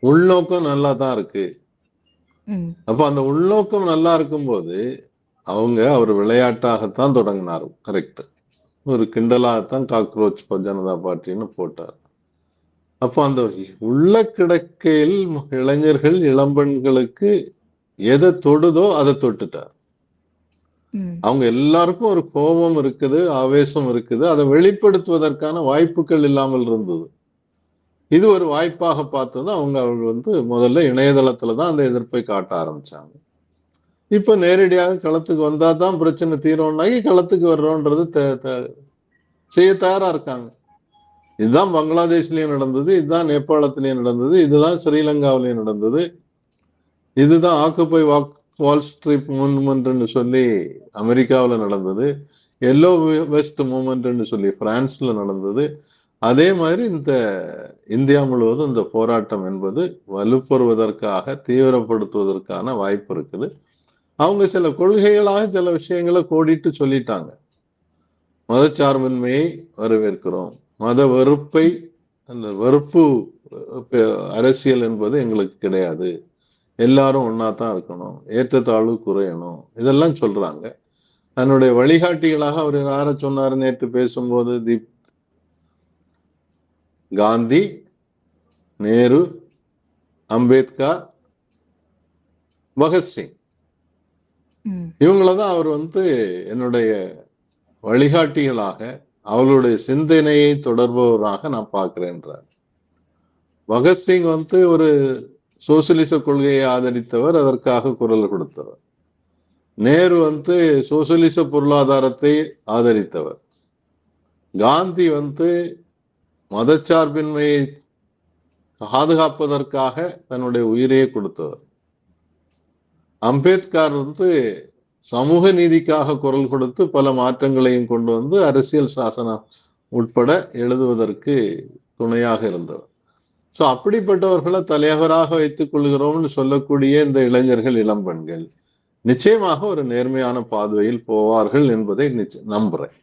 உள்நோக்கம் நல்லா தான் இருக்கு. ம். அப்ப அந்த உள்நோக்கம் நல்லா இருக்கும்போது அவர் விளையாட்டாகத்தான் தொடங்கினார். கரெக்ட். ஒரு கிண்டலாகத்தான் காக்ரோச் ஜனதா பார்ட்டின்னு போட்டார். அப்போ அந்த உள்ள கிடக்கையில் இளைஞர்கள் இளம்பெண்களுக்கு எதை தொடுதோ அதை தொட்டுட்டார். ம். அவங்க எல்லாருக்கும் ஒரு கோபம் இருக்குது, ஆவேசம் இருக்குது. அதை வெளிப்படுத்துவதற்கான வாய்ப்புகள் இல்லாமல் இருந்தது. இது ஒரு வாய்ப்பாக பார்த்தது. அவங்க முதல்ல இணையதளத்துல தான் அந்த எதிர்ப்பை காட்ட ஆரம்பிச்சாங்க. இப்ப நேரடியாக களத்துக்கு வந்தா தான் பிரச்சனை தீரும்னாகி களத்துக்கு வர்றோன்றது செய்ய தயாரா இருக்காங்க. இதுதான் பங்களாதேஷ்லயும் நடந்தது, இதுதான் நேபாளத்திலயும் நடந்தது, இதுதான் ஸ்ரீலங்காவிலயும் நடந்தது, இதுதான் ஆக்குப்பை வால் ஸ்ட்ரீட் மூவ்மெண்ட் சொல்லி அமெரிக்காவில் நடந்தது, எல்லோ வெஸ்ட் மூவ்மெண்ட் சொல்லி பிரான்ஸ்ல நடந்தது. அதே மாதிரி இந்த இந்தியா முழுவதும் இந்த போராட்டம் என்பது வலுப்பெறுவதற்காக தீவிரப்படுத்துவதற்கான வாய்ப்பு இருக்குது. அவங்க சில கொள்கைகளாக சில விஷயங்களை கோடிட்டு சொல்லிட்டாங்க. மதச்சார்பின்மையை வரவேற்கிறோம், மத வெறுப்பை, அந்த வெறுப்பு அரசியல் என்பது எங்களுக்கு கிடையாது, எல்லாரும் ஒன்னாதான் இருக்கணும், ஏற்றத்தாழ்வு குறையணும், இதெல்லாம் சொல்றாங்க. தன்னுடைய வழிகாட்டிகளாக அவர் யார சொன்னாரு நேற்று பேசும்போது? காந்தி, நேரு, அம்பேத்கர், பகத்சிங், இவங்களதான் அவர் என்னுடைய வழிகாட்டிகளாக அவளுடைய சிந்தனையை தொடர்பவராக நான் பார்க்கிறேன்றார். பகத்சிங் ஒரு சோசியலிச கொள்கையை ஆதரித்தவர், அதற்காக குரல் கொடுத்தவர். நேரு சோசியலிச பொருளாதாரத்தை ஆதரித்தவர். காந்தி மதச்சார்பின்மையை பாதுகாப்பதற்காக தன்னுடைய உயிரையே கொடுத்தவர். அம்பேத்கர் சமூக நீதிக்காக குரல் கொடுத்து பல மாற்றங்களையும் கொண்டு அரசியல் சாசனம் உட்பட எழுதுவதற்கு துணையாக இருந்தவர். சோ அப்படிப்பட்டவர்களை தலைவராக வைத்துக் கொள்கிறோம்னு சொல்லக்கூடிய இந்த இளைஞர்கள், இளம்பெண்கள் நிச்சயமாக ஒரு நேர்மையான பாதையில் போவார்கள் என்பதை நம்புறேன்.